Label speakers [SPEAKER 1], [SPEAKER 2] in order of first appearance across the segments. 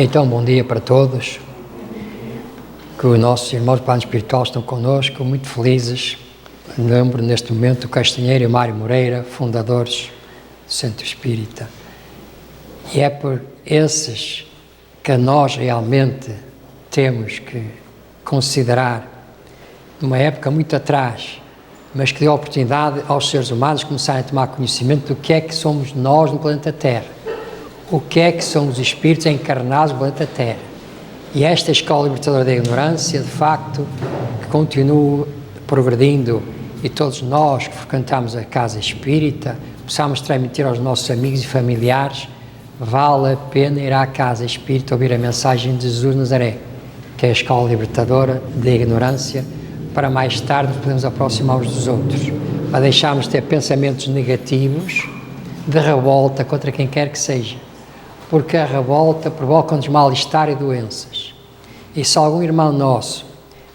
[SPEAKER 1] Então, bom dia para todos, que os nossos irmãos do plano espiritual estão connosco, muito felizes. Lembro neste momento o Castanheiro e Mário Moreira, fundadores do Centro Espírita. E é por esses que nós realmente temos que considerar, numa época muito atrás, mas que deu oportunidade aos seres humanos começarem a tomar conhecimento do que é que somos nós no planeta Terra. O que é que são os espíritos encarnados no planeta Terra. E esta Escola Libertadora da Ignorância, de facto, que continua progredindo, e todos nós que frequentamos a Casa Espírita, possamos transmitir aos nossos amigos e familiares, vale a pena ir à Casa Espírita ouvir a mensagem de Jesus Nazaré, que é a Escola Libertadora da Ignorância, para mais tarde nos podermos aproximar uns dos outros, para deixarmos de ter pensamentos negativos, de revolta contra quem quer que seja. Porque a revolta provoca-nos mal-estar e doenças. E se algum irmão nosso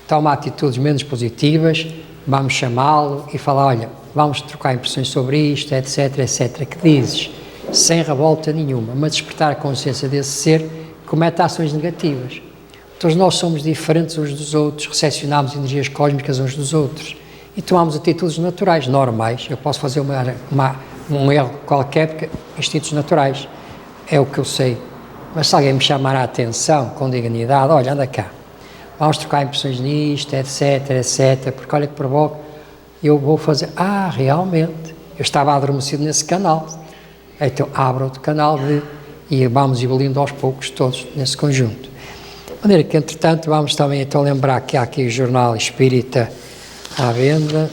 [SPEAKER 1] toma atitudes menos positivas, vamos chamá-lo e falar, olha, vamos trocar impressões sobre isto, etc, etc, que dizes, sem revolta nenhuma, mas despertar a consciência desse ser que comete ações negativas. Todos nós somos diferentes uns dos outros, recepcionamos energias cósmicas uns dos outros e tomamos atitudes naturais, normais. Eu posso fazer um erro qualquer, porque instintos naturais. É o que eu sei, mas se alguém me chamar a atenção com dignidade, olha, anda cá, vamos trocar impressões nisto, etc, etc, porque olha que provoca, eu vou fazer, realmente, eu estava adormecido nesse canal, então abro outro canal e vamos evoluindo aos poucos todos nesse conjunto. De maneira que, entretanto, vamos também então lembrar que há aqui o Jornal Espírita à venda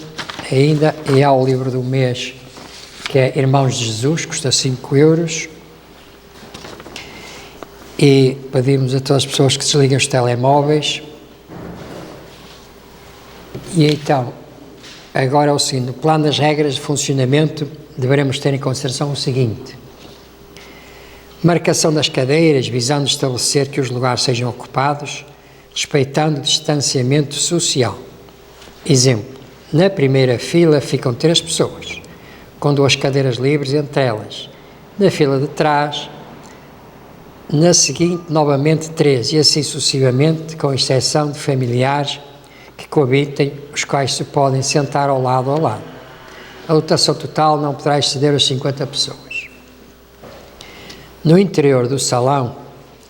[SPEAKER 1] ainda, e há o livro do mês, que é Irmãos de Jesus, custa 5 euros, e pedimos a todas as pessoas que desliguem os telemóveis. E então, agora é o seguinte, no plano das regras de funcionamento, deveremos ter em consideração o seguinte: marcação das cadeiras, visando estabelecer que os lugares sejam ocupados, respeitando o distanciamento social. Exemplo, na primeira fila ficam 3 pessoas, com 2 cadeiras livres entre elas. Na fila de trás, na seguinte, novamente 3, e assim sucessivamente, com exceção de familiares que coabitem, os quais se podem sentar ao lado. A lotação total não poderá exceder as 50 pessoas. No interior do salão,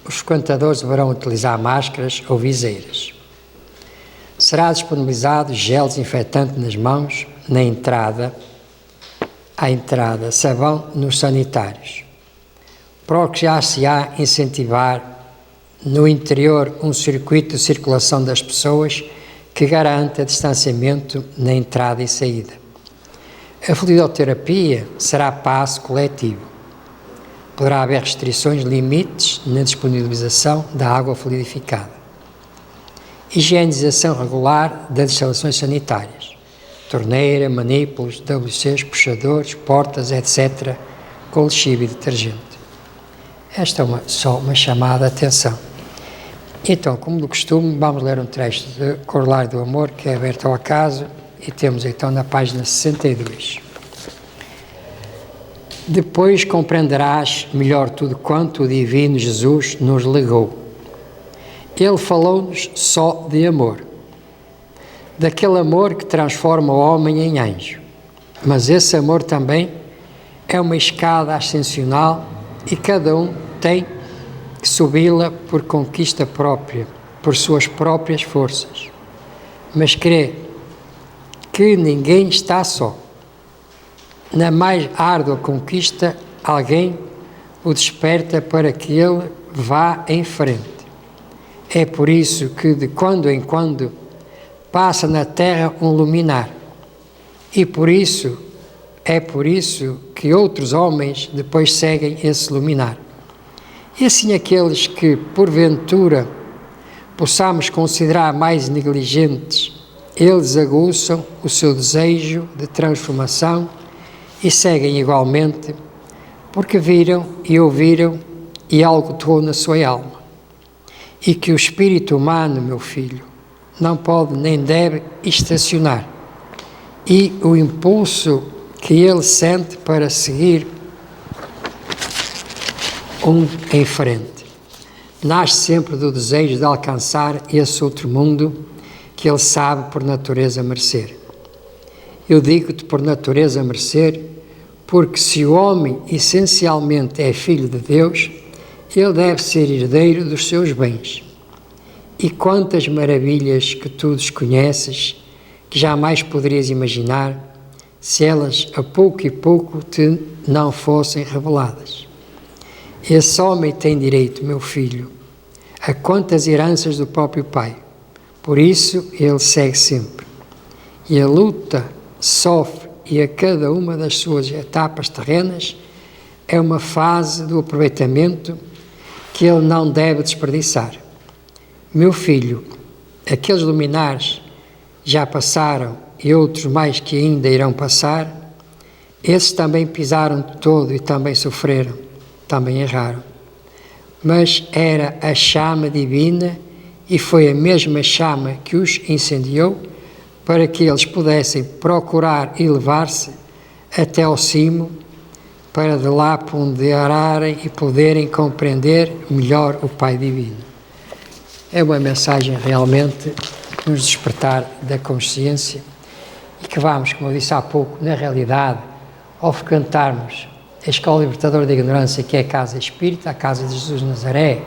[SPEAKER 1] os frequentadores deverão utilizar máscaras ou viseiras. Será disponibilizado gel desinfetante nas mãos, à entrada, sabão nos sanitários. Procurar-se-á incentivar no interior um circuito de circulação das pessoas que garanta distanciamento na entrada e saída. A fluidoterapia será passo coletivo. Poderá haver restrições, limites na disponibilização da água fluidificada. Higienização regular das instalações sanitárias. Torneira, manípulos, WCs, puxadores, portas, etc., com lexívio e detergente. Esta é só uma chamada de atenção. Então, como do costume, vamos ler um trecho de Corolário do Amor, que é aberto ao acaso, e temos então na página 62. Depois compreenderás melhor tudo quanto o Divino Jesus nos legou. Ele falou-nos só de amor, daquele amor que transforma o homem em anjo. Mas esse amor também é uma escada ascensional e cada um tem que subi-la por conquista própria, por suas próprias forças. Mas crê que ninguém está só. Na mais árdua conquista, alguém o desperta para que ele vá em frente. É por isso que de quando em quando passa na terra um luminar. E é por isso que outros homens depois seguem esse luminar. E assim aqueles que, porventura, possamos considerar mais negligentes, eles aguçam o seu desejo de transformação e seguem igualmente, porque viram e ouviram e algo tocou na sua alma. E que o espírito humano, meu filho, não pode nem deve estacionar. E o impulso que ele sente para seguir em frente. nasce sempre do desejo de alcançar esse outro mundo que ele sabe por natureza merecer. Eu digo-te por natureza merecer, porque se o homem essencialmente é filho de Deus, ele deve ser herdeiro dos seus bens. E quantas maravilhas que tu desconheces, que jamais poderias imaginar, se elas a pouco e pouco te não fossem reveladas. Esse homem tem direito, meu filho, a quantas heranças do próprio Pai. Por isso ele segue sempre. E a luta, sofre, e a cada uma das suas etapas terrenas é uma fase do aproveitamento que ele não deve desperdiçar. Meu filho, aqueles luminares já passaram e outros mais que ainda irão passar, esses também pisaram todo e também sofreram, também erraram. Mas era a chama divina e foi a mesma chama que os incendiou para que eles pudessem procurar elevar-se até ao cimo, para de lá ponderarem e poderem compreender melhor o Pai Divino. É uma mensagem realmente que nos despertar da consciência e que vamos, como eu disse há pouco, na realidade, ao frequentarmos a Escola Libertadora da Ignorância, que é a Casa Espírita, a Casa de Jesus de Nazaré,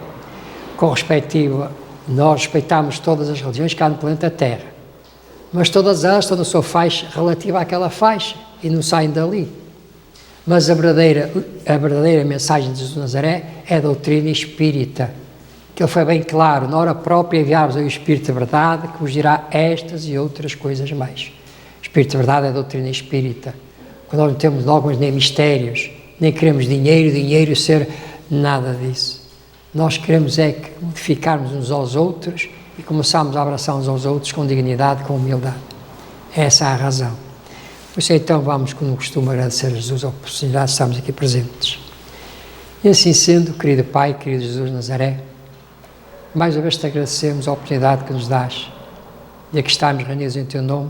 [SPEAKER 1] com respectivo, nós respeitamos todas as religiões que há no planeta Terra, mas todas elas estão na sua faixa relativa àquela faixa e não saem dali. Mas a verdadeira mensagem de Jesus de Nazaré é a doutrina espírita, que ele foi bem claro, na hora própria enviámos ao Espírito de Verdade, que vos dirá estas e outras coisas mais. O Espírito de Verdade é a doutrina espírita. Quando nós não temos dogmas nem mistérios, nem queremos dinheiro ser nada disso. Nós queremos é que modificarmos uns aos outros e começarmos a abraçar uns aos outros com dignidade, com humildade. Essa é a razão. Por isso então vamos, como costumo, agradecer a Jesus a oportunidade de estarmos aqui presentes. E assim sendo, querido Pai, querido Jesus de Nazaré, mais uma vez te agradecemos a oportunidade que nos dás de aqui estarmos reunidos em teu nome,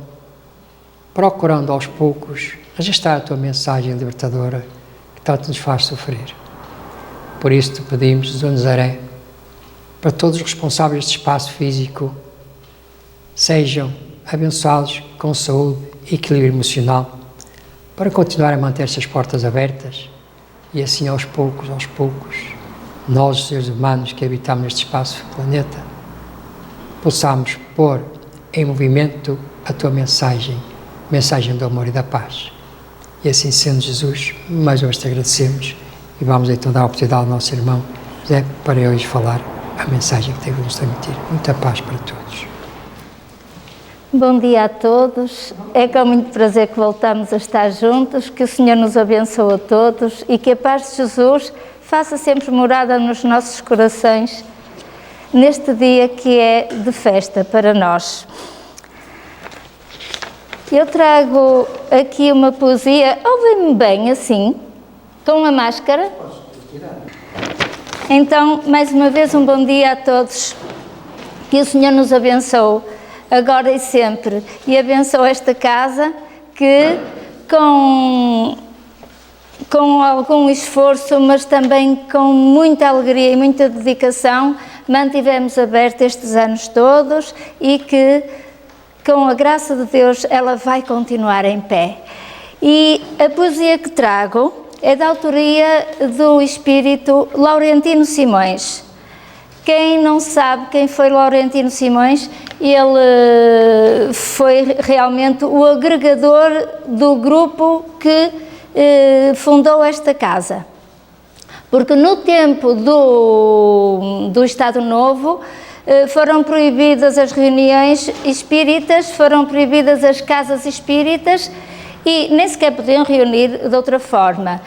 [SPEAKER 1] procurando aos poucos registrar a tua mensagem libertadora que tanto nos faz sofrer. Por isso te pedimos, Jesus de Nazaré, para todos os responsáveis deste espaço físico, sejam abençoados com saúde e equilíbrio emocional, para continuar a manter essas portas abertas e assim aos poucos, nós, os seres humanos que habitamos neste espaço planeta, possamos pôr em movimento a tua mensagem do amor e da paz. E assim sendo, Jesus, mais uma vez te agradecemos e vamos então dar a oportunidade ao nosso irmão José para hoje falar a mensagem que tem que nos transmitir. Muita paz para todos.
[SPEAKER 2] Bom dia a todos, é com muito prazer que voltamos a estar juntos, que o Senhor nos abençoe a todos e que a paz de Jesus faça sempre morada nos nossos corações, neste dia que é de festa para nós. Eu trago aqui uma poesia, ouvem-me bem assim, com a máscara? Então, mais uma vez, um bom dia a todos, que o Senhor nos abençoe agora e sempre, e abençoe esta casa que com algum esforço, mas também com muita alegria e muita dedicação, mantivemos aberta estes anos todos e que, com a graça de Deus, ela vai continuar em pé. E a poesia que trago é da autoria do espírito Laurentino Simões. Quem não sabe quem foi Laurentino Simões, ele foi realmente o agregador do grupo que fundou esta casa. Porque no tempo do Estado Novo foram proibidas as reuniões espíritas, foram proibidas as casas espíritas e nem sequer podiam reunir de outra forma.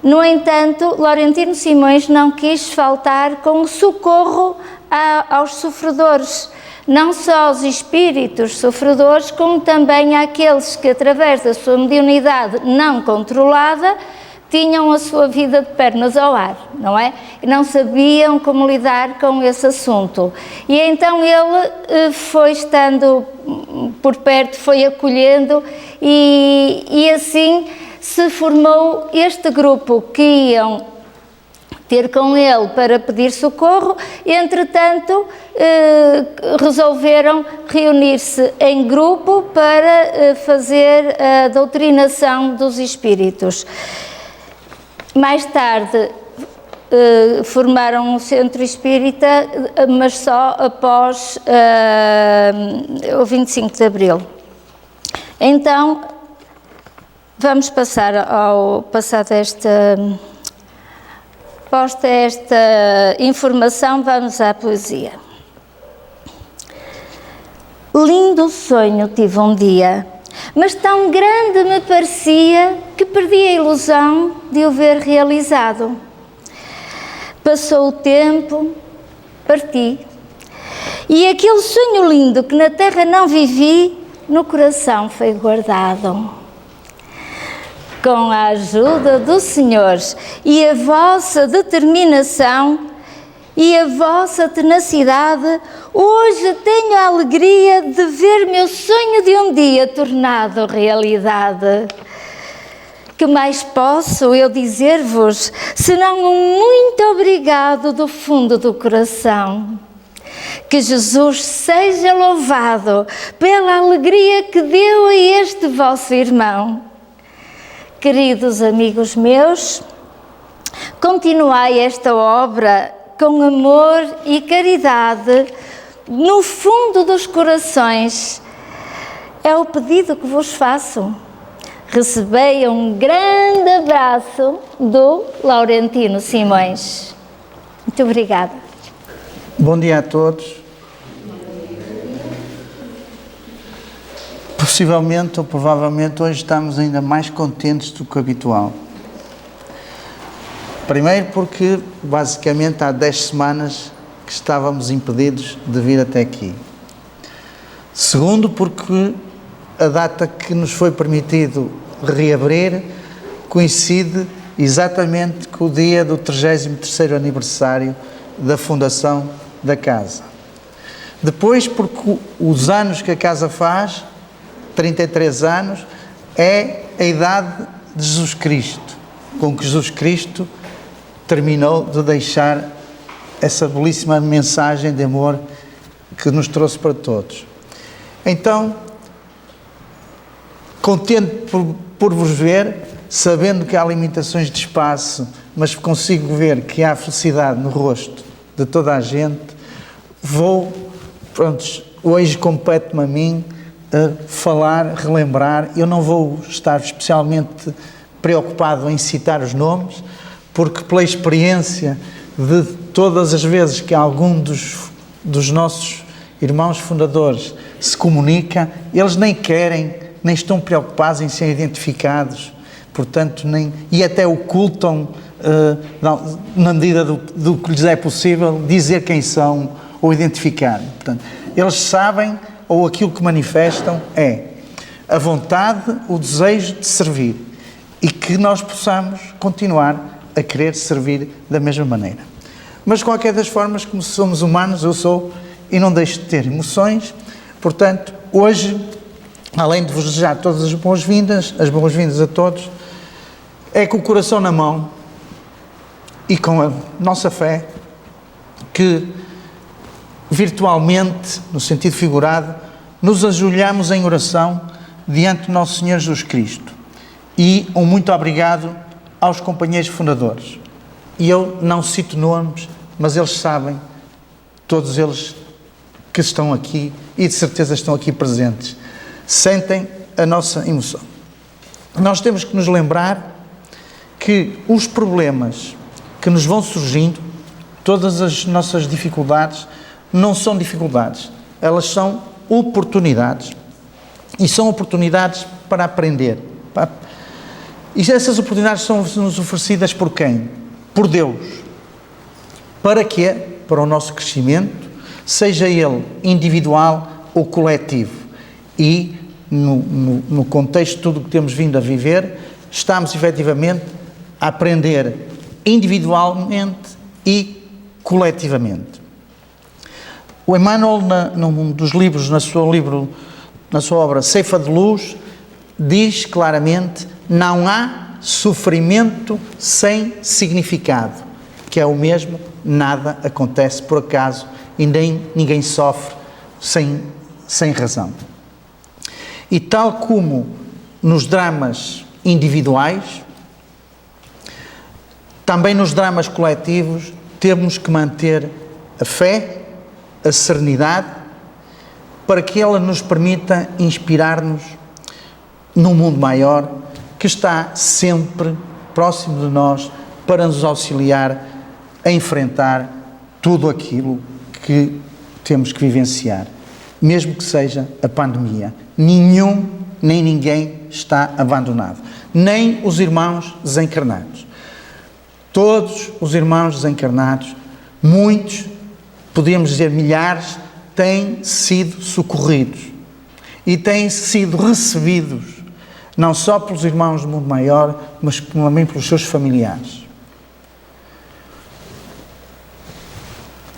[SPEAKER 2] No entanto, Laurentino Simões não quis faltar com o socorro aos sofredores, não só aos espíritos sofredores, como também àqueles que, através da sua mediunidade não controlada, tinham a sua vida de pernas ao ar, não é? E não sabiam como lidar com esse assunto. E então ele foi estando por perto, foi acolhendo e assim se formou este grupo que iam ter com ele para pedir socorro. Entretanto, resolveram reunir-se em grupo para fazer a doutrinação dos espíritos. Mais tarde, formaram um centro espírita, mas só após o 25 de Abril. Então, vamos passar ao passado posta esta informação, vamos à poesia. Lindo sonho tive um dia, mas tão grande me parecia que perdi a ilusão de o ver realizado. Passou o tempo, parti, e aquele sonho lindo que na terra não vivi, no coração foi guardado. Com a ajuda do Senhor e a vossa determinação e a vossa tenacidade, hoje tenho a alegria de ver meu sonho de um dia tornado realidade. Que mais posso eu dizer-vos, senão um muito obrigado do fundo do coração. Que Jesus seja louvado pela alegria que deu a este vosso irmão. Queridos amigos meus, continuai esta obra com amor e caridade no fundo dos corações. É o pedido que vos faço. Recebei um grande abraço do Laurentino Simões. Muito obrigada.
[SPEAKER 3] Bom dia a todos. Possivelmente ou provavelmente hoje estamos ainda mais contentes do que o habitual. Primeiro porque basicamente há 10 semanas que estávamos impedidos de vir até aqui. Segundo porque a data que nos foi permitido reabrir coincide exatamente com o dia do 33º aniversário da fundação da Casa. Depois porque os anos que a Casa faz, 33 anos, é a idade de Jesus Cristo, com que Jesus Cristo terminou de deixar essa belíssima mensagem de amor que nos trouxe para todos. Então, contente por vos ver, sabendo que há limitações de espaço, mas consigo ver que há felicidade no rosto de toda a gente, hoje compete-me a mim falar, relembrar. Eu não vou estar especialmente preocupado em citar os nomes, porque pela experiência de todas as vezes que algum dos nossos irmãos fundadores se comunica, eles nem querem, nem estão preocupados em ser identificados, portanto, e até ocultam, na medida do que lhes é possível, dizer quem são ou identificar. Portanto, eles sabem, ou aquilo que manifestam é a vontade, o desejo de servir, e que nós possamos continuar a querer servir da mesma maneira. Mas, de qualquer das formas, como somos humanos, eu sou, e não deixo de ter emoções. Portanto, hoje, além de vos desejar todas as boas-vindas a todos, é com o coração na mão e com a nossa fé que, virtualmente, no sentido figurado, nos ajoelhamos em oração diante do nosso Senhor Jesus Cristo. E um muito obrigado aos companheiros fundadores. E eu não cito nomes, mas eles sabem, todos eles que estão aqui e de certeza estão aqui presentes, sentem a nossa emoção. Nós temos que nos lembrar que os problemas que nos vão surgindo, todas as nossas dificuldades, não são dificuldades, elas são oportunidades. E são oportunidades para aprender. E essas oportunidades são-nos oferecidas por quem? Por Deus. Para quê? Para o nosso crescimento, seja ele individual ou coletivo. E, no contexto de tudo o que temos vindo a viver, estamos efetivamente a aprender individualmente e coletivamente. O Emmanuel, num dos livros, na sua obra Ceifa de Luz, diz claramente: não há sofrimento sem significado. que é o mesmo, nada acontece por acaso e nem ninguém sofre sem razão. E tal como nos dramas individuais, também nos dramas coletivos, temos que manter a fé, a serenidade, para que ela nos permita inspirar-nos num mundo maior que está sempre próximo de nós para nos auxiliar a enfrentar tudo aquilo que temos que vivenciar, mesmo que seja a pandemia. Nenhum nem ninguém está abandonado, nem os irmãos desencarnados. Todos os irmãos desencarnados, muitos, podemos dizer milhares, têm sido socorridos e têm sido recebidos, não só pelos irmãos do mundo maior, mas também pelos seus familiares.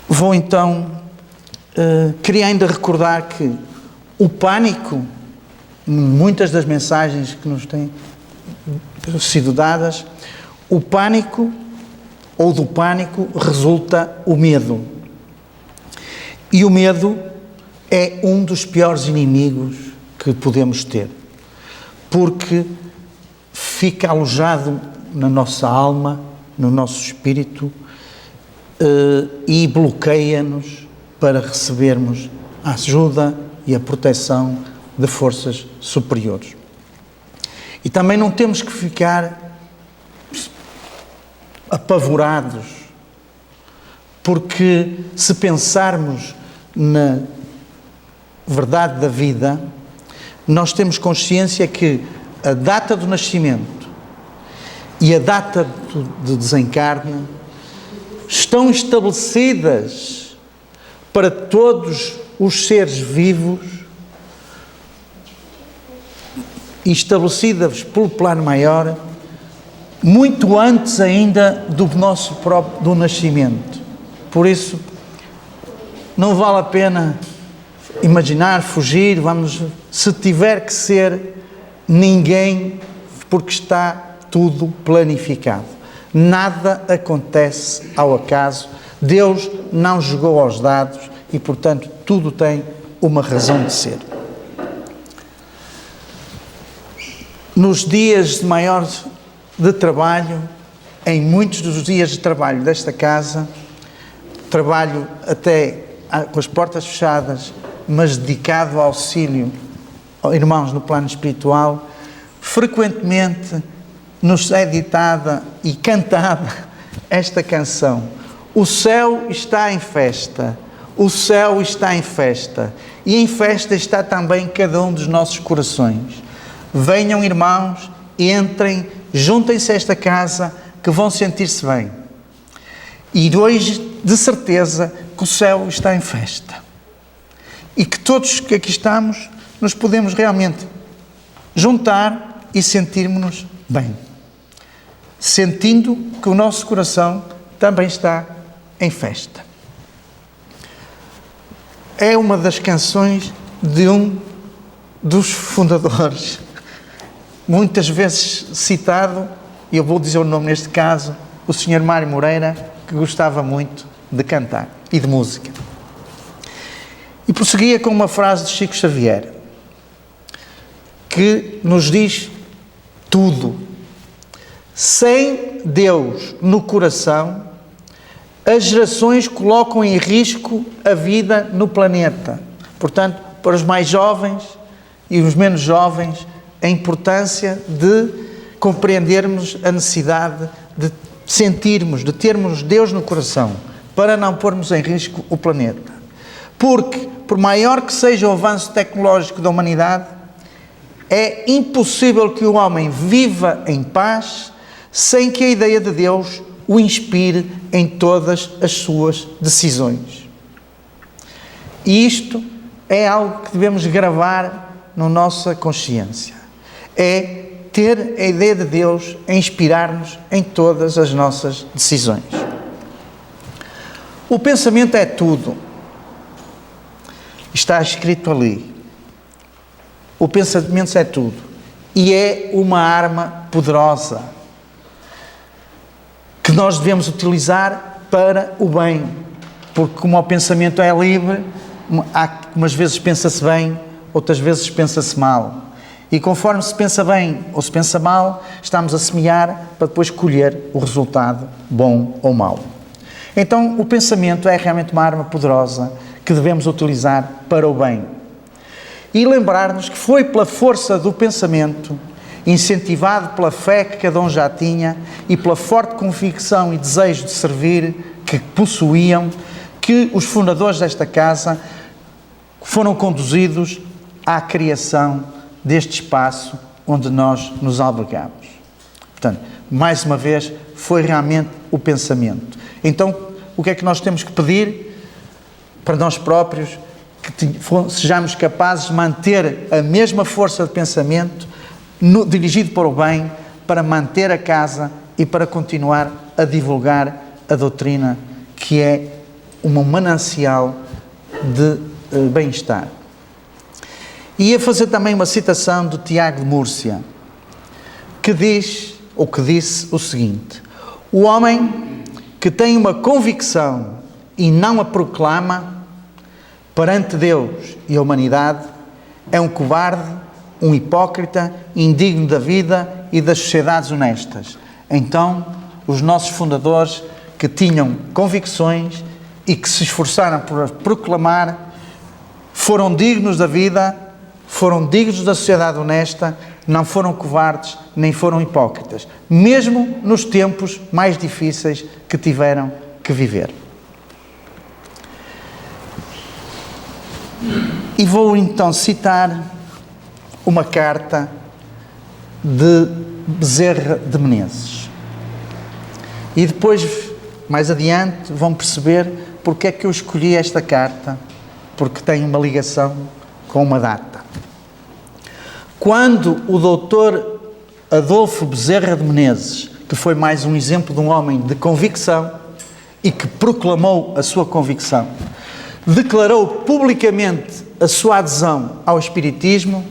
[SPEAKER 3] Vou então, queria ainda recordar que o pânico, muitas das mensagens que nos têm sido dadas, o pânico, ou do pânico, resulta o medo. E o medo é um dos piores inimigos que podemos ter, porque fica alojado na nossa alma, no nosso espírito, e bloqueia-nos para recebermos a ajuda e a proteção de forças superiores. E também não temos que ficar apavorados, porque se pensarmos na verdade da vida, nós temos consciência que a data do nascimento e a data do desencarne estão estabelecidas para todos os seres vivos e estabelecidas pelo plano maior muito antes ainda do nascimento. Por isso, não vale a pena imaginar, fugir, se tiver que ser, ninguém, porque está tudo planificado. Nada acontece ao acaso, Deus não jogou aos dados e, portanto, tudo tem uma razão de ser. Nos dias de trabalho, em muitos dos dias de trabalho desta casa, trabalho até com as portas fechadas, mas dedicado ao auxílio aos irmãos no plano espiritual, frequentemente nos é ditada e cantada esta canção: o céu está em festa, o céu está em festa, e em festa está também cada um dos nossos corações. Venham, irmãos, entrem, juntem-se a esta casa, que vão sentir-se bem. E hoje, de certeza, que o céu está em festa. E que todos que aqui estamos, nos podemos realmente juntar e sentirmos-nos bem. Sentindo que o nosso coração também está em festa. É uma das canções de um dos fundadores, muitas vezes citado, e eu vou dizer o nome neste caso, o Sr. Mário Moreira, que gostava muito de cantar e de música. E prosseguia com uma frase de Chico Xavier, que nos diz tudo. Sem Deus no coração, as gerações colocam em risco a vida no planeta. Portanto, para os mais jovens e os menos jovens, a importância de compreendermos a necessidade de sentirmos, de termos Deus no coração, para não pormos em risco o planeta. Porque, por maior que seja o avanço tecnológico da humanidade, é impossível que o homem viva em paz sem que a ideia de Deus o inspire em todas as suas decisões. E isto é algo que devemos gravar na nossa consciência. É ter a ideia de Deus a inspirar-nos em todas as nossas decisões. O pensamento é tudo. Está escrito ali. O pensamento é tudo. E é uma arma poderosa que nós devemos utilizar para o bem, porque como o pensamento é livre, umas vezes pensa-se bem, outras vezes pensa-se mal. E conforme se pensa bem ou se pensa mal, estamos a semear para depois colher o resultado bom ou mau. Então, o pensamento é realmente uma arma poderosa que devemos utilizar para o bem. E lembrar-nos que foi pela força do pensamento, incentivado pela fé que cada um já tinha e pela forte convicção e desejo de servir que possuíam, que os fundadores desta casa foram conduzidos à criação deste espaço onde nós nos albergamos. Portanto, mais uma vez, foi realmente o pensamento. Então, o que é que nós temos que pedir para nós próprios? Que sejamos capazes de manter a mesma força de pensamento dirigido para o bem, para manter a casa e para continuar a divulgar a doutrina que é um manancial de bem-estar. E ia fazer também uma citação de Tiago de Múrcia, que diz, ou que disse o seguinte: o homem que tem uma convicção e não a proclama, perante Deus e a humanidade, é um covarde, um hipócrita, indigno da vida e das sociedades honestas. Então, os nossos fundadores, que tinham convicções e que se esforçaram por proclamar, foram dignos da vida, foram dignos da sociedade honesta, não foram covardes, nem foram hipócritas, mesmo nos tempos mais difíceis que tiveram que viver. E vou então citar uma carta de Bezerra de Menezes. E depois, mais adiante, vão perceber porque é que eu escolhi esta carta, porque tem uma ligação com uma data. Quando o doutor Adolfo Bezerra de Menezes, que foi mais um exemplo de um homem de convicção e que proclamou a sua convicção, declarou publicamente a sua adesão ao Espiritismo,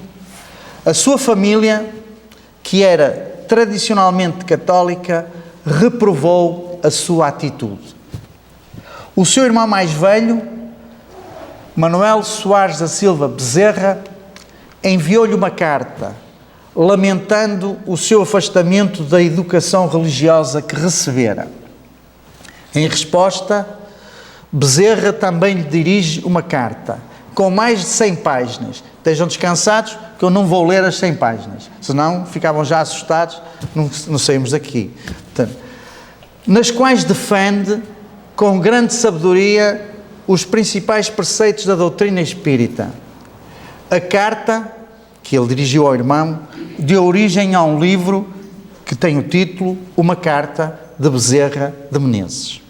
[SPEAKER 3] a sua família, que era tradicionalmente católica, reprovou a sua atitude. O seu irmão mais velho, Manuel Soares da Silva Bezerra, enviou-lhe uma carta lamentando o seu afastamento da educação religiosa que recebera. Em resposta, Bezerra também lhe dirige uma carta com mais de 100 páginas. Estejam descansados que eu não vou ler as 100 páginas, senão ficavam já assustados, não saímos daqui. Portanto, nas quais defende com grande sabedoria os principais preceitos da doutrina espírita. A carta que ele dirigiu ao irmão deu origem a um livro que tem o título Uma Carta de Bezerra de Menezes.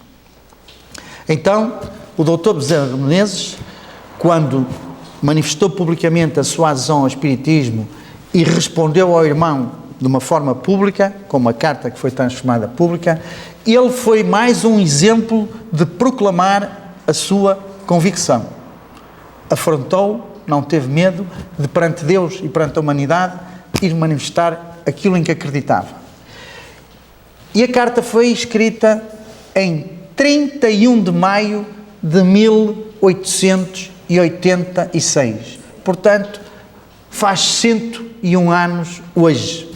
[SPEAKER 3] Então, o doutor Bezerra de Menezes, quando manifestou publicamente a sua adesão ao Espiritismo e respondeu ao irmão de uma forma pública, com uma carta que foi transformada pública, ele foi mais um exemplo de proclamar a sua convicção. Afrontou, não teve medo de, perante Deus e perante a humanidade, ir manifestar aquilo em que acreditava. E a carta foi escrita em 31 de maio de 1886. Portanto, faz 101 anos hoje.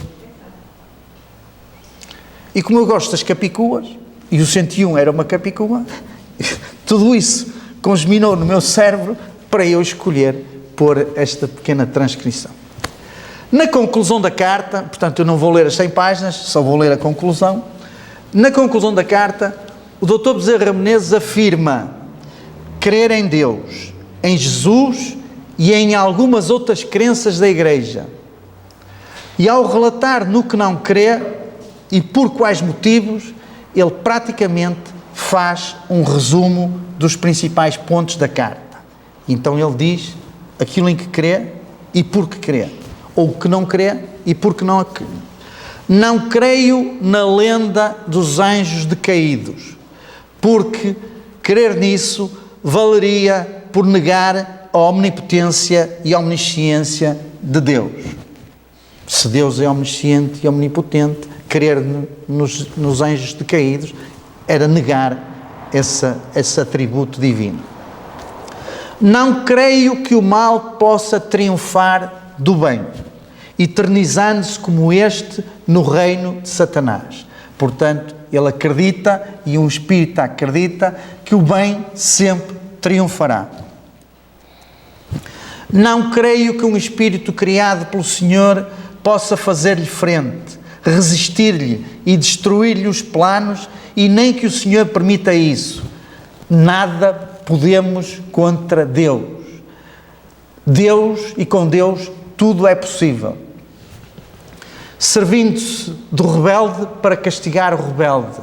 [SPEAKER 3] E como eu gosto das capicuas, e o 101 era uma capicua, tudo isso conjuminou no meu cérebro para eu escolher pôr esta pequena transcrição. Na conclusão da carta, portanto eu não vou ler as 100 páginas, só vou ler a conclusão. Na conclusão da carta, o Dr. Bezerra Menezes afirma crer em Deus, em Jesus e em algumas outras crenças da Igreja. E ao relatar no que não crê e por quais motivos, ele praticamente faz um resumo dos principais pontos da carta. Então ele diz aquilo em que crê e por que crê, ou o que não crê e por que não crê. Não creio na lenda dos anjos decaídos, porque crer nisso valeria por negar a omnipotência e a omnisciência de Deus. Se Deus é omnisciente e omnipotente, crer nos anjos decaídos era negar esse atributo divino. Não creio que o mal possa triunfar do bem, eternizando-se como este no reino de Satanás. Portanto, ele acredita, e um espírito acredita, que o bem sempre triunfará. Não creio que um espírito criado pelo Senhor possa fazer-lhe frente, resistir-lhe e destruir-lhe os planos, e nem que o Senhor permita isso. Nada podemos contra Deus. Deus, e com Deus tudo é possível. Servindo-se do rebelde para castigar o rebelde.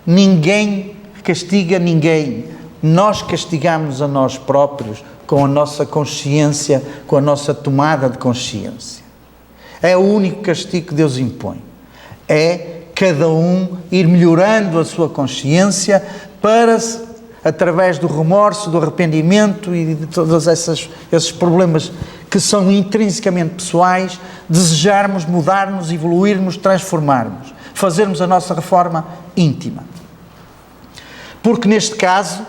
[SPEAKER 3] Ninguém castiga ninguém. Nós castigamos a nós próprios com a nossa consciência, com a nossa tomada de consciência. É o único castigo que Deus impõe. É cada um ir melhorando a sua consciência para, através do remorso, do arrependimento e de todos esses problemas que são intrinsecamente pessoais, desejarmos mudar-nos, evoluirmos, transformarmos, fazermos a nossa reforma íntima. Porque neste caso,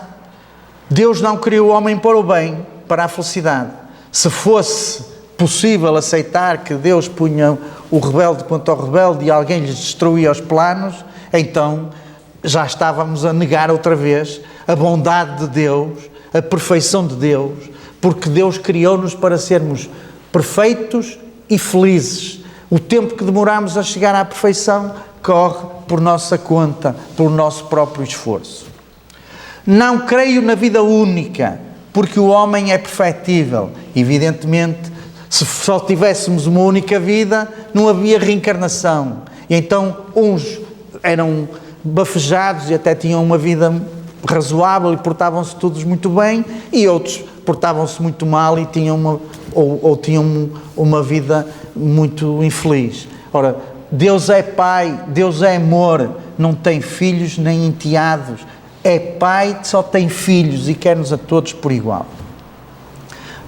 [SPEAKER 3] Deus não criou o homem para o bem, para a felicidade. Se fosse possível aceitar que Deus punha o rebelde contra o rebelde e alguém lhes destruía os planos, então já estávamos a negar outra vez a bondade de Deus, a perfeição de Deus, porque Deus criou-nos para sermos perfeitos e felizes. O tempo que demoramos a chegar à perfeição corre por nossa conta, pelo nosso próprio esforço. Não creio na vida única, porque o homem é perfectível. Evidentemente, se só tivéssemos uma única vida, não havia reencarnação. E então uns eram bafejados e até tinham uma vida razoável e portavam-se todos muito bem, e outros portavam-se muito mal e tinham tinham uma vida muito infeliz. Ora, Deus é Pai, Deus é amor, não tem filhos nem enteados. É Pai que só tem filhos e quer-nos a todos por igual.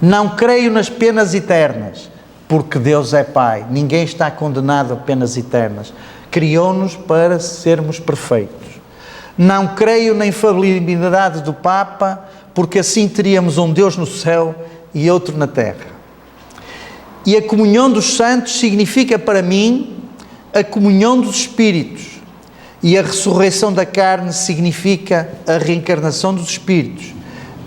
[SPEAKER 3] Não creio nas penas eternas, porque Deus é Pai. Ninguém está condenado a penas eternas. Criou-nos para sermos perfeitos. Não creio na infalibilidade do Papa, porque assim teríamos um Deus no céu e outro na terra. E a comunhão dos santos significa para mim a comunhão dos espíritos. E a ressurreição da carne significa a reencarnação dos espíritos.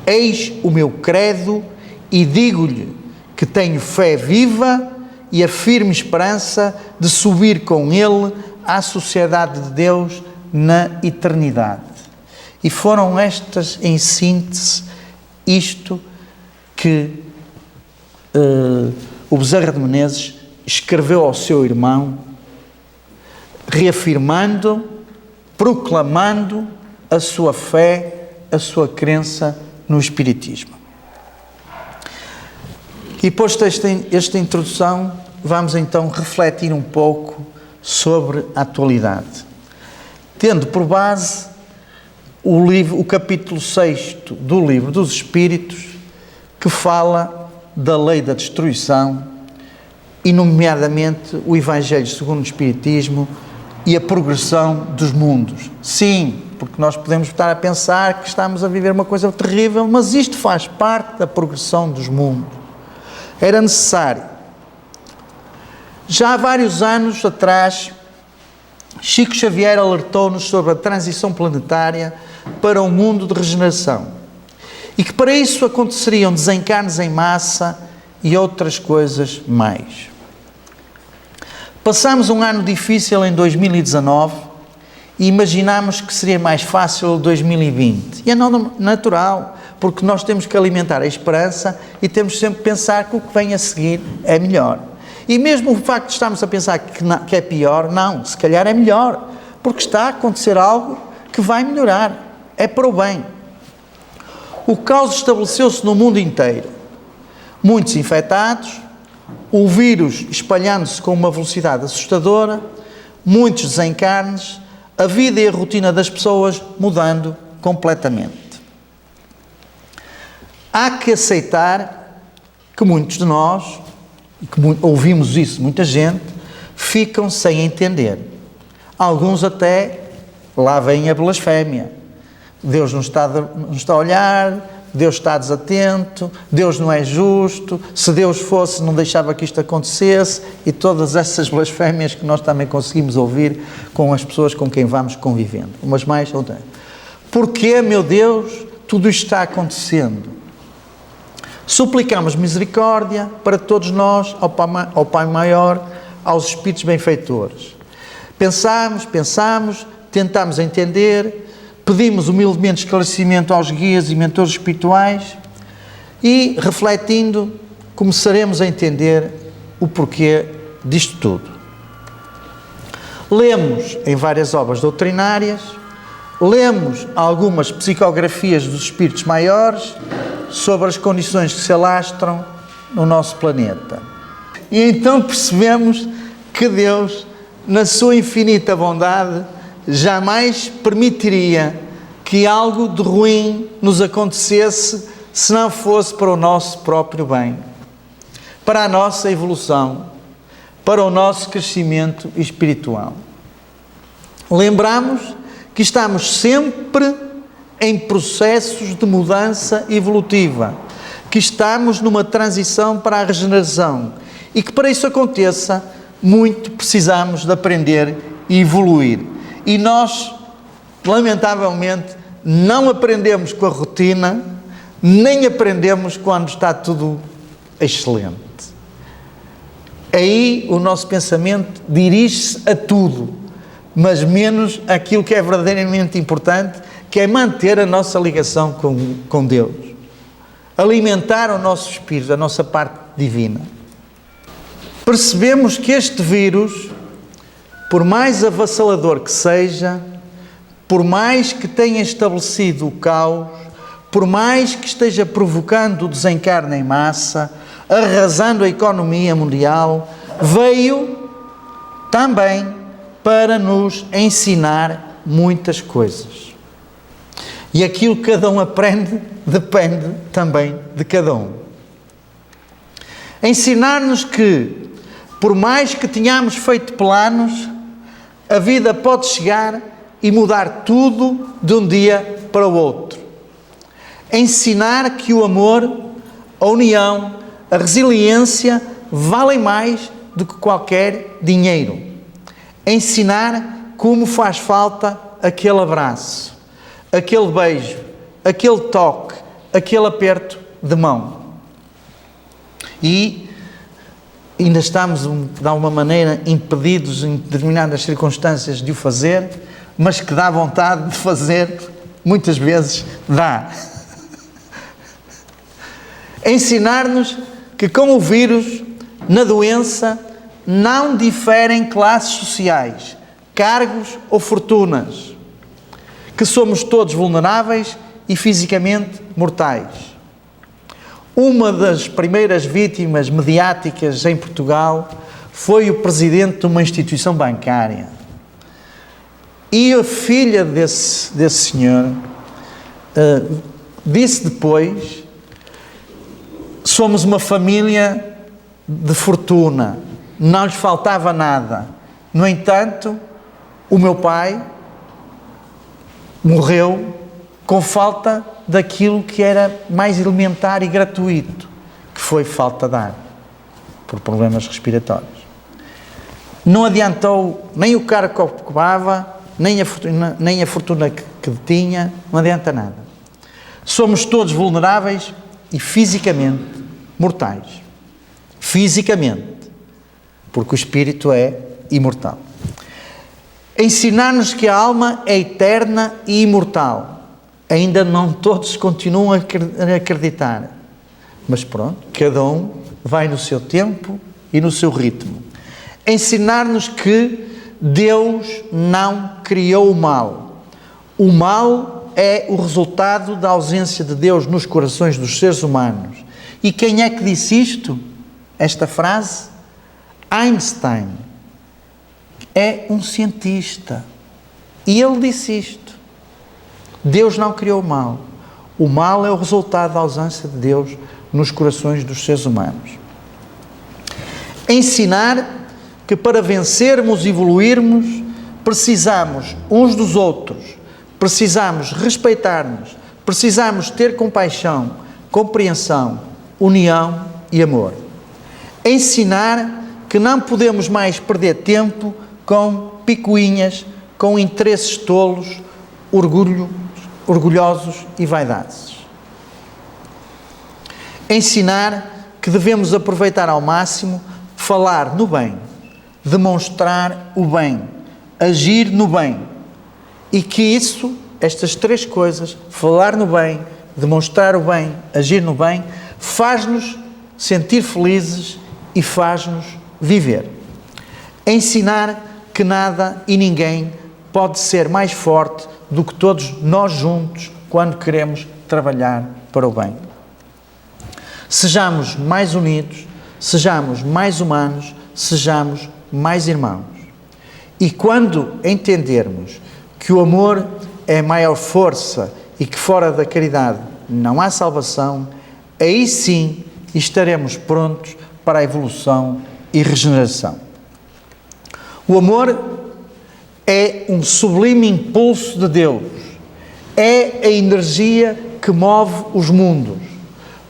[SPEAKER 3] Eis o meu credo e digo-lhe que tenho fé viva e a firme esperança de subir com ele à sociedade de Deus na eternidade. E foram estas, em síntese, isto que o Bezerra de Menezes escreveu ao seu irmão, reafirmando, proclamando a sua fé, a sua crença no Espiritismo. E posto esta introdução, vamos então refletir um pouco sobre a atualidade, tendo por base o capítulo 6 do Livro dos Espíritos, que fala da lei da destruição, e nomeadamente o Evangelho segundo o Espiritismo e a progressão dos mundos. Sim, porque nós podemos estar a pensar que estamos a viver uma coisa terrível, mas isto faz parte da progressão dos mundos. Era necessário. Já há vários anos atrás, Chico Xavier alertou-nos sobre a transição planetária para um mundo de regeneração e que para isso aconteceriam desencarnes em massa e outras coisas mais. Passámos um ano difícil em 2019 e imaginámos que seria mais fácil 2020. E é natural, porque nós temos que alimentar a esperança e temos sempre que pensar que o que vem a seguir é melhor. E mesmo o facto de estarmos a pensar que é pior, não, se calhar é melhor, porque está a acontecer algo que vai melhorar, é para o bem. O caos estabeleceu-se no mundo inteiro. Muitos infectados, o vírus espalhando-se com uma velocidade assustadora, muitos desencarnes, a vida e a rotina das pessoas mudando completamente. Há que aceitar que muitos de nós, e que ouvimos isso, muita gente, ficam sem entender. Alguns até, lá vem a blasfémia, Deus não está a olhar, Deus está desatento, Deus não é justo, se Deus fosse não deixava que isto acontecesse, e todas essas blasfémias que nós também conseguimos ouvir com as pessoas com quem vamos convivendo, umas mais outras. Porquê, meu Deus, tudo isto está acontecendo? Suplicamos misericórdia para todos nós, ao Pai Maior, aos Espíritos benfeitores. Pensamos, tentamos entender, pedimos humildemente esclarecimento aos guias e mentores espirituais e, refletindo, começaremos a entender o porquê disto tudo. Lemos em várias obras doutrinárias, lemos algumas psicografias dos espíritos maiores sobre as condições que se alastram no nosso planeta. E então percebemos que Deus, na sua infinita bondade, jamais permitiria que algo de ruim nos acontecesse se não fosse para o nosso próprio bem, para a nossa evolução, para o nosso crescimento espiritual. Lembramos que estamos sempre em processos de mudança evolutiva, que estamos numa transição para a regeneração e que para isso aconteça, muito precisamos de aprender e evoluir. E nós, lamentavelmente, não aprendemos com a rotina, nem aprendemos quando está tudo excelente. Aí o nosso pensamento dirige-se a tudo, mas menos aquilo que é verdadeiramente importante, que é manter a nossa ligação com Deus, alimentar o nosso espírito, a nossa parte divina. Percebemos que este vírus, por mais avassalador que seja, por mais que tenha estabelecido o caos, por mais que esteja provocando o desencarne em massa, arrasando a economia mundial, veio também para nos ensinar muitas coisas. E aquilo que cada um aprende depende também de cada um. Ensinar-nos que, por mais que tenhamos feito planos, a vida pode chegar e mudar tudo de um dia para o outro. Ensinar que o amor, a união, a resiliência valem mais do que qualquer dinheiro. Ensinar como faz falta aquele abraço, aquele beijo, aquele toque, aquele aperto de mão. E ainda estamos, de alguma maneira, impedidos em determinadas circunstâncias de o fazer, mas que dá vontade de fazer, muitas vezes dá. Ensinar-nos que com o vírus, na doença, não diferem classes sociais, cargos ou fortunas, que somos todos vulneráveis e fisicamente mortais. Uma das primeiras vítimas mediáticas em Portugal foi o presidente de uma instituição bancária. E a filha desse senhor disse depois: somos uma família de fortuna, não lhes faltava nada. No entanto, o meu pai morreu com falta daquilo que era mais elementar e gratuito, que foi falta de ar, por problemas respiratórios. Não adiantou nem o cargo que ocupava, nem a fortuna que tinha, não adianta nada. Somos todos vulneráveis e fisicamente mortais. Fisicamente, porque o espírito é imortal. Ensinar-nos que a alma é eterna e imortal. Ainda não todos continuam a acreditar. Mas pronto, cada um vai no seu tempo e no seu ritmo. Ensinar-nos que Deus não criou o mal. O mal é o resultado da ausência de Deus nos corações dos seres humanos. E quem é que disse isto? Esta frase? Einstein. É um cientista. E ele disse isto. Deus não criou o mal. O mal é o resultado da ausência de Deus nos corações dos seres humanos. Ensinar que para vencermos e evoluirmos, precisamos uns dos outros, precisamos respeitar-nos, precisamos ter compaixão, compreensão, união e amor. Ensinar que não podemos mais perder tempo com picuinhas, com interesses tolos, orgulhosos e vaidades. Ensinar que devemos aproveitar ao máximo, falar no bem, demonstrar o bem, agir no bem. E que estas três coisas, falar no bem, demonstrar o bem, agir no bem, faz-nos sentir felizes e faz-nos viver. Ensinar que nada e ninguém pode ser mais forte do que todos nós juntos quando queremos trabalhar para o bem. Sejamos mais unidos, sejamos mais humanos, sejamos mais irmãos. E quando entendermos que o amor é a maior força e que fora da caridade não há salvação, aí sim estaremos prontos para a evolução e regeneração. O amor é um sublime impulso de Deus, é a energia que move os mundos,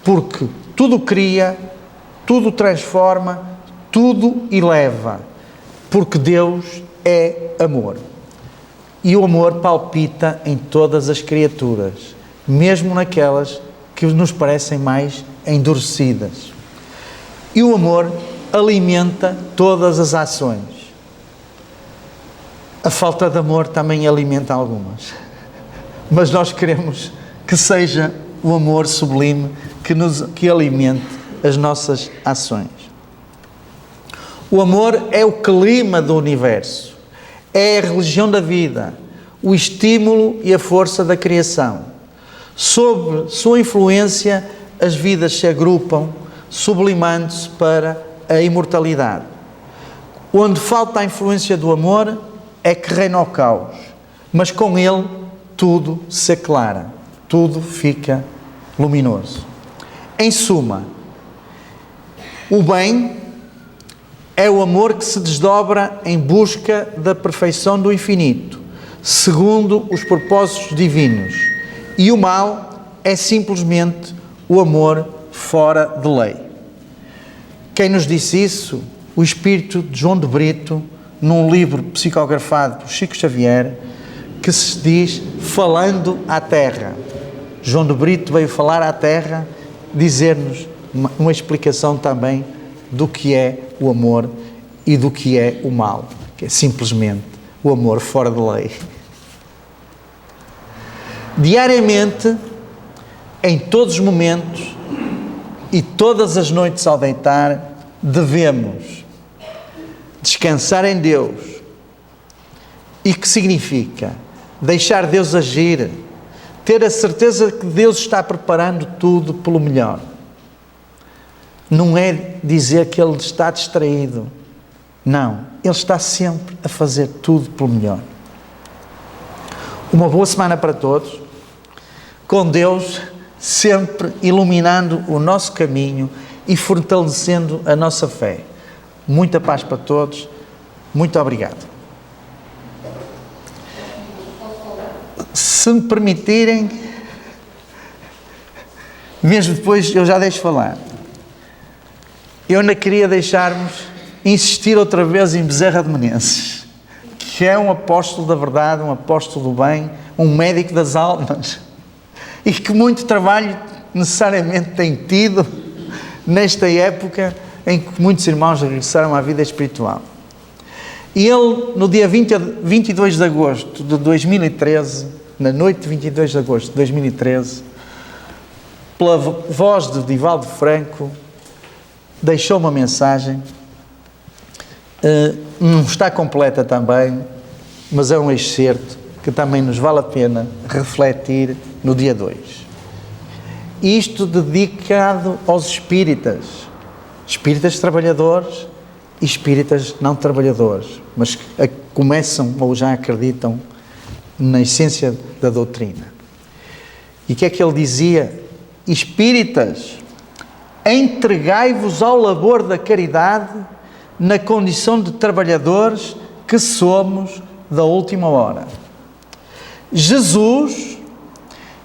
[SPEAKER 3] porque tudo cria, tudo transforma, tudo eleva, porque Deus é amor. E o amor palpita em todas as criaturas, mesmo naquelas que nos parecem mais endurecidas. E o amor alimenta todas as ações. A falta de amor também alimenta algumas. Mas nós queremos que seja o amor sublime que alimente as nossas ações. O amor é o clima do universo, é a religião da vida, o estímulo e a força da criação. Sob sua influência, as vidas se agrupam, sublimando-se para a imortalidade. Onde falta a influência do amor, é que reina o caos, mas com ele tudo se aclara, tudo fica luminoso. Em suma, o bem é o amor que se desdobra em busca da perfeição do infinito, segundo os propósitos divinos, e o mal é simplesmente o amor fora de lei. Quem nos disse isso? O espírito de João de Brito, num livro psicografado por Chico Xavier, que se diz Falando à Terra. João de Brito veio falar à Terra, dizer-nos uma explicação também do que é o amor e do que é o mal, que é simplesmente o amor fora de lei. Diariamente, em todos os momentos e todas as noites ao deitar, devemos descansar em Deus. E que significa? Deixar Deus agir, ter a certeza que Deus está preparando tudo pelo melhor. Não é dizer que Ele está distraído. Não, Ele está sempre a fazer tudo pelo melhor. Uma boa semana para todos, com Deus sempre iluminando o nosso caminho e fortalecendo a nossa fé. Muita paz para todos. Muito obrigado. Se me permitirem, mesmo depois eu já deixo falar. Eu ainda queria insistir outra vez em Bezerra de Menezes, que é um apóstolo da verdade, um apóstolo do bem, um médico das almas, e que muito trabalho necessariamente tem tido nesta época em que muitos irmãos regressaram à vida espiritual. E ele, no dia 22 de agosto de 2013, na noite de 22 de agosto de 2013, pela voz de Divaldo Franco, deixou uma mensagem, não está completa também, mas é um excerto que também nos vale a pena refletir no dia 2. Isto dedicado aos espíritas trabalhadores e espíritas não trabalhadores, mas que começam ou já acreditam na essência da doutrina. E o que é que ele dizia? Espíritas, entregai-vos ao labor da caridade na condição de trabalhadores que somos da última hora. Jesus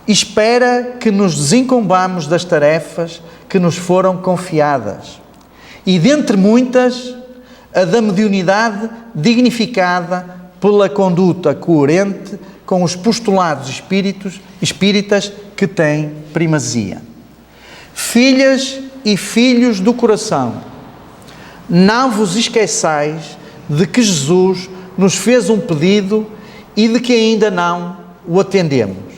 [SPEAKER 3] espera que nos desincumbamos das tarefas que nos foram confiadas e, dentre muitas, a da mediunidade dignificada pela conduta coerente com os postulados espíritas que têm primazia. Filhas e filhos do coração, não vos esqueçais de que Jesus nos fez um pedido e de que ainda não o atendemos.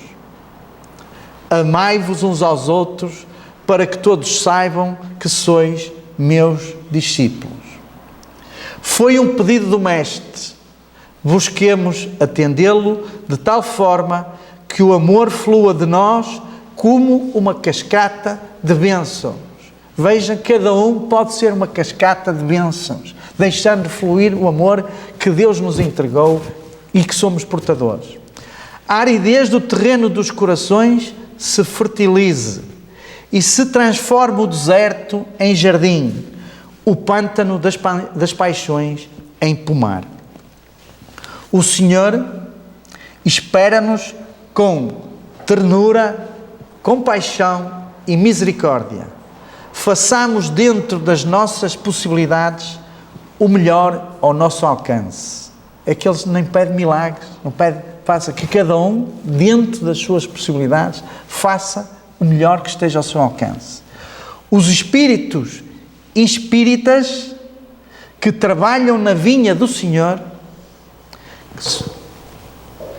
[SPEAKER 3] Amai-vos uns aos outros, para que todos saibam que sois meus discípulos. Foi um pedido do Mestre. Busquemos atendê-lo de tal forma que o amor flua de nós como uma cascata de bênçãos. Vejam, cada um pode ser uma cascata de bênçãos, deixando fluir o amor que Deus nos entregou e que somos portadores. A aridez do terreno dos corações se fertilize e se transforme o deserto em jardim, o pântano das paixões em pomar. O Senhor espera-nos com ternura, compaixão e misericórdia. Façamos dentro das nossas possibilidades o melhor ao nosso alcance. Aqueles que nem pedem milagres, não pedem, faça que cada um, dentro das suas possibilidades, faça o melhor que esteja ao seu alcance. Os espíritos espíritas que trabalham na vinha do Senhor,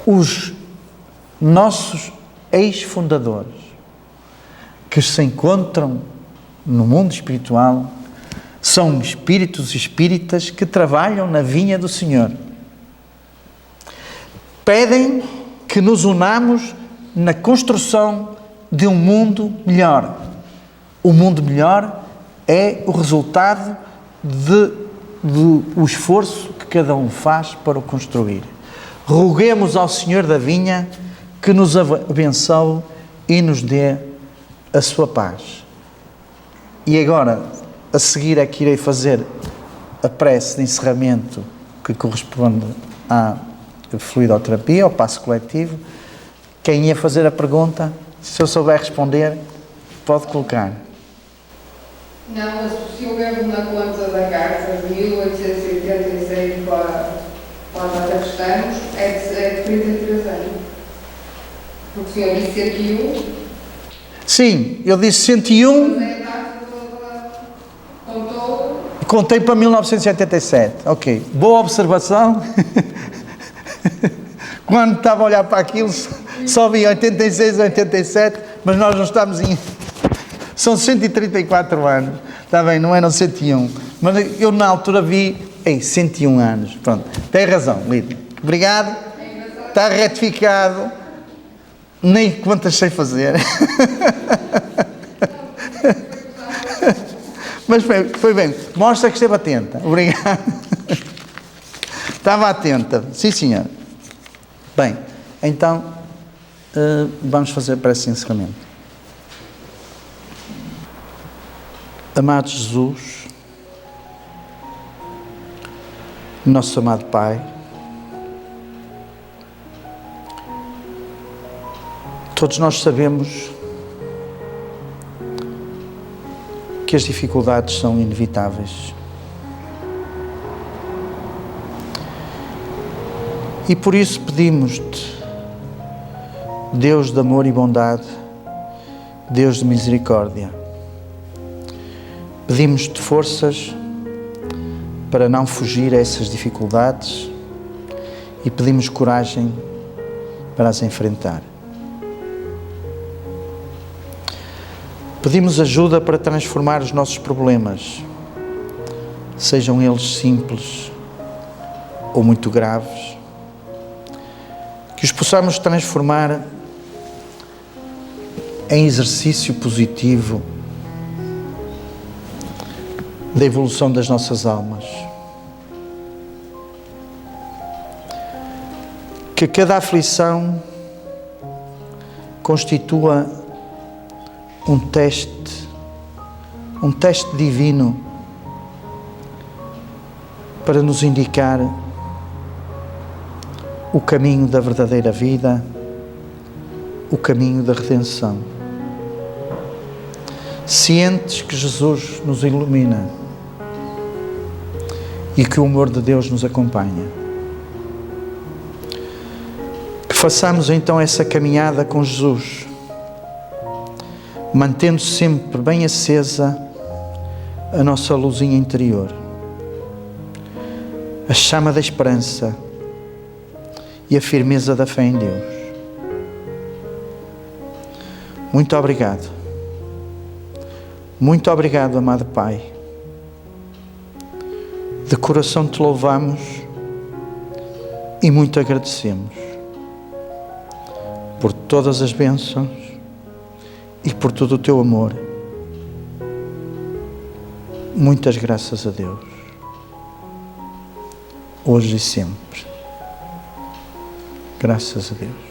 [SPEAKER 3] os nossos ex-fundadores, que se encontram no mundo espiritual, são espíritos espíritas que trabalham na vinha do Senhor. Pedem que nos unamos na construção de um mundo melhor. O mundo melhor é o resultado do esforço que cada um faz para o construir. Roguemos ao Senhor da vinha que nos abençoe e nos dê a sua paz. E agora, a seguir, é que irei fazer a prece de encerramento que corresponde à fluidoterapia, ao passo coletivo. Quem ia fazer a pergunta, se eu souber responder, pode colocar.
[SPEAKER 4] Não, associo mesmo na conta da carta de 1886 para a data que estamos, é de 33 anos. Porque o senhor disse 101.
[SPEAKER 3] Sim, eu disse 101.
[SPEAKER 4] Mas é a data toda, contou.
[SPEAKER 3] Contei para 1987. Ok, boa observação. Quando estava a olhar para aquilo, só vi 86, 87, mas nós não estamos em... São 134 anos, está bem, não eram 101. Mas eu na altura vi, 101 anos. Pronto, tem razão, Lídia. Obrigado, está retificado. Nem contas sei fazer. Mas foi bem, mostra que esteve atenta. Obrigado. Estava atenta, sim senhor. Bem, então vamos fazer para esse encerramento. Amado Jesus, nosso amado Pai, todos nós sabemos que as dificuldades são inevitáveis. E por isso pedimos-te, Deus de amor e bondade, Deus de misericórdia, pedimos-te forças para não fugir a essas dificuldades e pedimos coragem para as enfrentar. Pedimos ajuda para transformar os nossos problemas, sejam eles simples ou muito graves, que os possamos transformar em exercício positivo da evolução das nossas almas. Que cada aflição constitua um teste divino para nos indicar o caminho da verdadeira vida o caminho da redenção. Cientes que Jesus nos ilumina e que o amor de Deus nos acompanha. Que façamos então essa caminhada com Jesus, mantendo sempre bem acesa a nossa luzinha interior, a chama da esperança e a firmeza da fé em Deus. Muito obrigado. Muito obrigado, amado Pai. De coração te louvamos e muito agradecemos por todas as bênçãos e por todo o teu amor. Muitas graças a Deus, hoje e sempre. Graças a Deus.